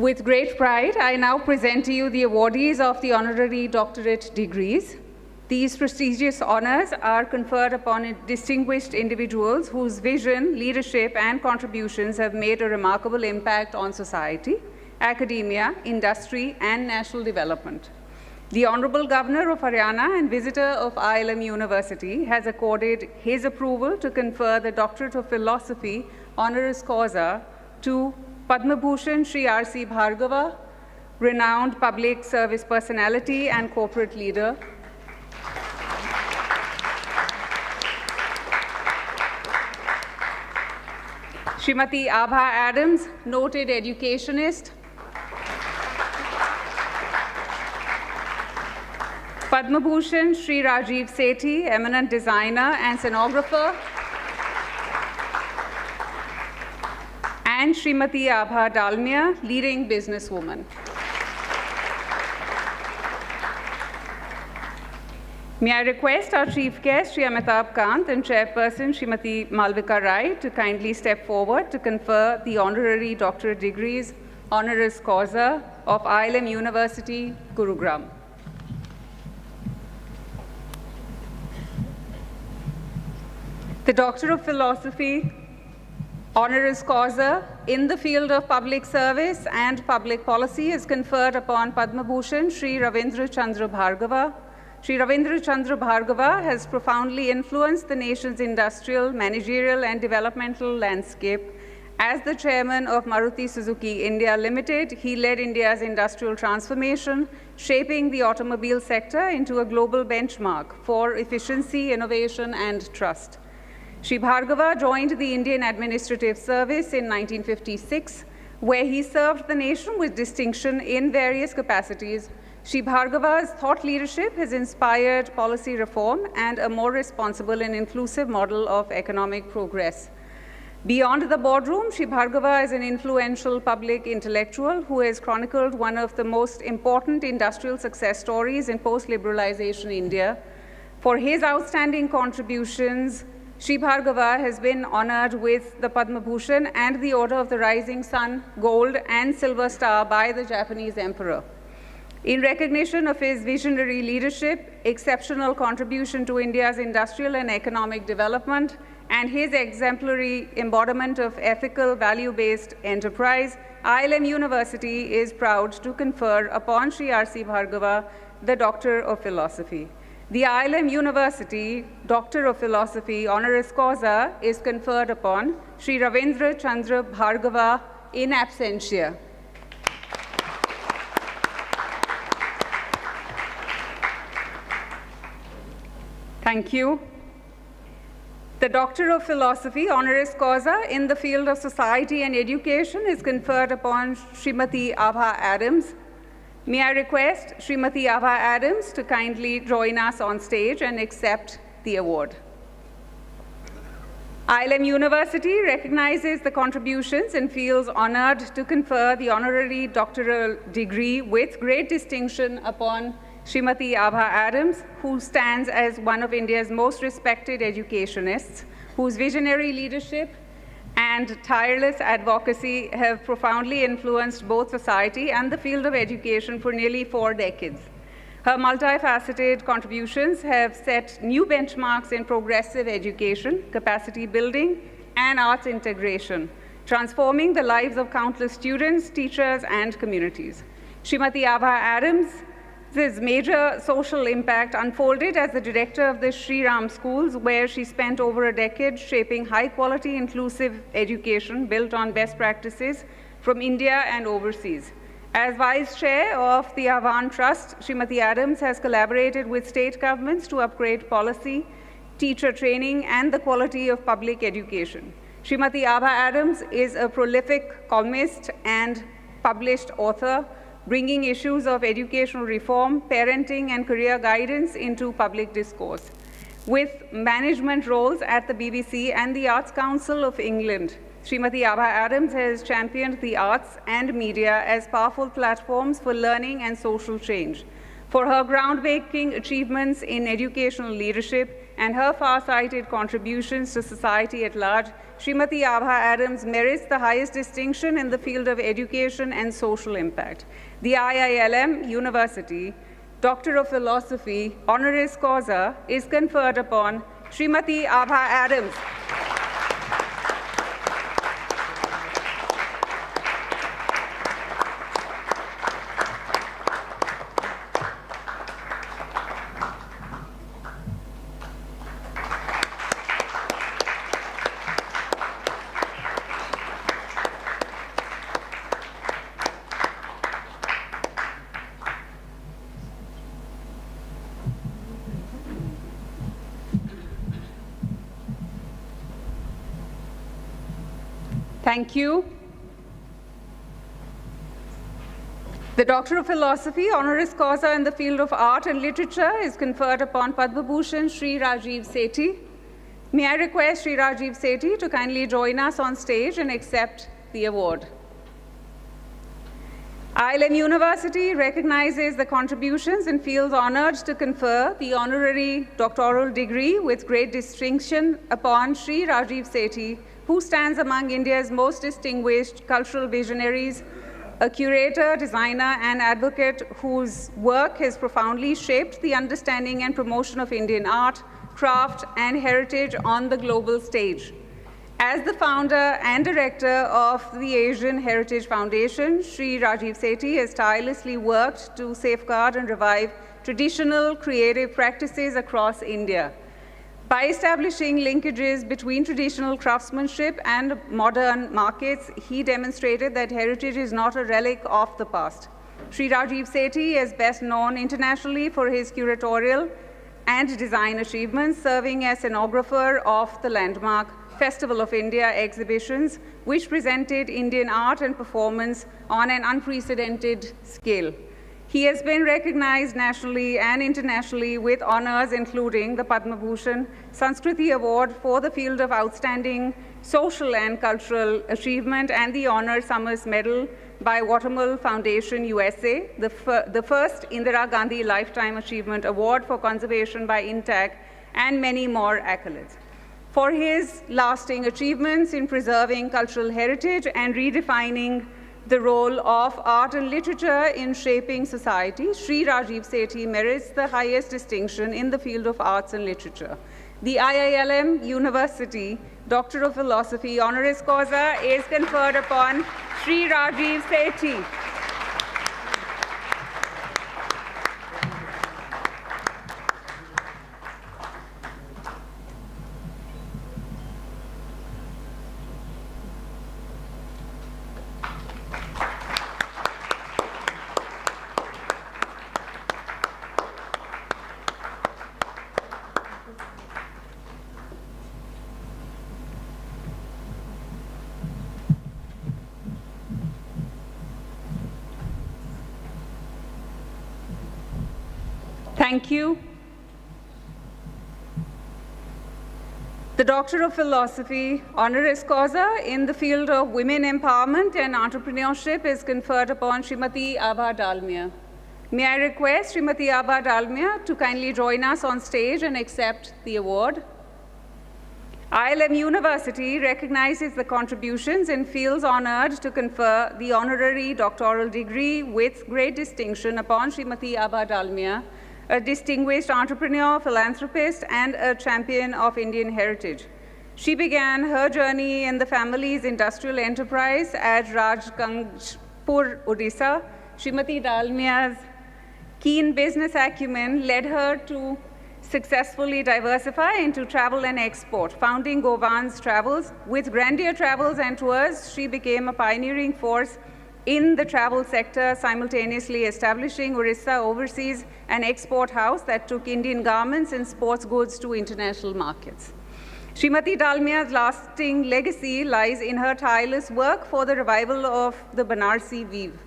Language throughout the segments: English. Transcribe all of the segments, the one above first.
With great pride, I now present to you the awardees of the honorary doctorate degrees. These prestigious honors are conferred upon distinguished individuals whose vision, leadership, and contributions have made a remarkable impact on society, academia, industry, and national development. The Honorable Governor of Haryana and visitor of IILM University has accorded his approval to confer the Doctorate of Philosophy honoris causa to Padmabhushan Shri R.C. Bhargava, renowned public service personality and corporate leader. Shrimati Abha Adams, noted educationist. Padmabhushan Shri Rajiv Sethi, eminent designer and scenographer. And Shrimati Abha Dalmia, leading businesswoman. May I request our chief guest, Shri Amitabh Kant, and chairperson, Shrimati Malvika Rai, to kindly step forward to confer the honorary doctorate degrees honoris causa of IILM University, Gurugram. The Doctor of Philosophy honoris causa in the field of public service and public policy is conferred upon Padmabhushan Shri Ravindra Chandra Bhargava. Shri Ravindra Chandra Bhargava has profoundly influenced the nation's industrial, managerial, and developmental landscape. As the chairman of Maruti Suzuki India Limited, he led India's industrial transformation, shaping the automobile sector into a global benchmark for efficiency, innovation, and trust. Shri Bhargava joined the Indian Administrative Service in 1956, where he served the nation with distinction in various capacities. Shri Bhargava's thought leadership has inspired policy reform and a more responsible and inclusive model of economic progress. Beyond the boardroom, Shri Bhargava is an influential public intellectual who has chronicled one of the most important industrial success stories in post-liberalization India. For his outstanding contributions, Shri Bhargava has been honored with the Padmabhushan and the Order of the Rising Sun, Gold and Silver Star by the Japanese Emperor. In recognition of his visionary leadership, exceptional contribution to India's industrial and economic development, and his exemplary embodiment of ethical, value-based enterprise, IILM University is proud to confer upon Shri R.C. Bhargava the Doctor of Philosophy. The IILM University Doctor of Philosophy honoris causa is conferred upon Shri Ravindra Chandra Bhargava in absentia. Thank you. The Doctor of Philosophy honoris causa in the field of society and education is conferred upon Shrimati Abha Adams. May I request Shrimati Abha Adams to kindly join us on stage and accept the award. IILM University recognizes the contributions and feels honored to confer the honorary doctoral degree with great distinction upon Shrimati Abha Adams, who stands as one of India's most respected educationists, whose visionary leadership and tireless advocacy have profoundly influenced both society and the field of education for nearly 4 decades. Her multifaceted contributions have set new benchmarks in progressive education, capacity building, and arts integration, transforming the lives of countless students, teachers, and communities. Shrimati Abha Adams' major social impact unfolded as the director of the Sri Ram schools, where she spent over a decade shaping high-quality, inclusive education built on best practices from India and overseas. As vice chair of the Ahvan Trust, Shrimati Adams has collaborated with state governments to upgrade policy, teacher training, and the quality of public education. Shrimati Abha Adams is a prolific columnist and published author, bringing issues of educational reform, parenting, and career guidance into public discourse. With management roles at the BBC and the Arts Council of England, Shrimati Abha Adams has championed the arts and media as powerful platforms for learning and social change. For her groundbreaking achievements in educational leadership, and her far-sighted contributions to society at large, Shrimati Abha Adams merits the highest distinction in the field of education and social impact. The IILM University Doctor of Philosophy honoris causa is conferred upon Shrimati Abha Adams. Thank you. The Doctor of Philosophy honoris causa in the field of art and literature is conferred upon Padmabhushan Shri Rajiv Sethi. May I request Shri Rajiv Sethi to kindly join us on stage and accept the award. IILM University recognizes the contributions and feels honored to confer the honorary doctoral degree with great distinction upon Shri Rajiv Sethi, who stands among India's most distinguished cultural visionaries, a curator, designer, and advocate whose work has profoundly shaped the understanding and promotion of Indian art, craft, and heritage on the global stage. As the founder and director of the Asian Heritage Foundation, Shri Rajiv Sethi has tirelessly worked to safeguard and revive traditional creative practices across India. By establishing linkages between traditional craftsmanship and modern markets, he demonstrated that heritage is not a relic of the past. Shri Rajiv Sethi is best known internationally for his curatorial and design achievements, serving as scenographer of the landmark Festival of India exhibitions, which presented Indian art and performance on an unprecedented scale. He has been recognized nationally and internationally with honors including the Padmabhushan Sanskriti Award for the field of outstanding social and cultural achievement and the Honor Summers Medal by Watermill Foundation USA, the first Indira Gandhi Lifetime Achievement Award for Conservation by INTAC, and many more accolades. For his lasting achievements in preserving cultural heritage and redefining the role of art and literature in shaping society, Shri Rajiv Sethi merits the highest distinction in the field of arts and literature. The IILM University Doctor of Philosophy honoris causa is conferred upon Shri Rajiv Sethi. Thank you. The Doctor of Philosophy honoris causa in the field of women empowerment and entrepreneurship is conferred upon Shrimati Abha Dalmia. May I request Shrimati Abha Dalmia to kindly join us on stage and accept the award. IILM University recognizes the contributions and feels honored to confer the honorary doctoral degree with great distinction upon Shrimati Abha Dalmia, a distinguished entrepreneur, philanthropist, and a champion of Indian heritage. She began her journey in the family's industrial enterprise at Rajganjpur, Odisha. Shrimati Dalmia's keen business acumen led her to successfully diversify into travel and export, founding Govan's Travels. With Grandeur Travels and Tours, she became a pioneering force in the travel sector, simultaneously establishing Orissa Overseas, an export house that took Indian garments and sports goods to international markets. Shrimati Dalmia's lasting legacy lies in her tireless work for the revival of the Banarsi weave.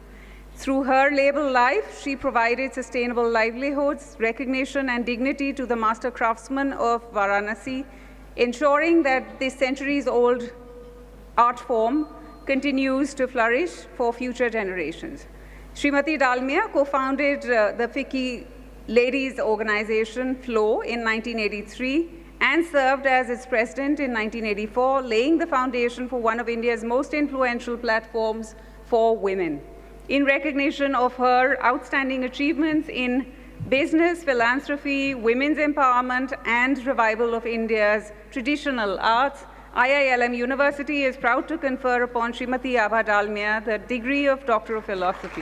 Through her label Life, she provided sustainable livelihoods, recognition, and dignity to the master craftsmen of Varanasi, ensuring that this centuries-old art form continues to flourish for future generations. Shrimati Dalmia co-founded the FICCI Ladies Organization, FLOW, in 1983, and served as its president in 1984, laying the foundation for one of India's most influential platforms for women. In recognition of her outstanding achievements in business, philanthropy, women's empowerment, and revival of India's traditional arts, IILM University is proud to confer upon Shrimati Abha Dalmia the degree of Doctor of Philosophy.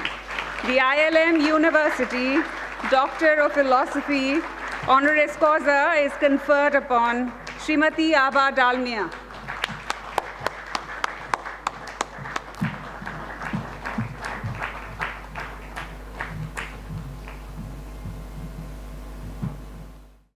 The IILM University Doctor of Philosophy honoris causa is conferred upon Shrimati Abha Dalmia.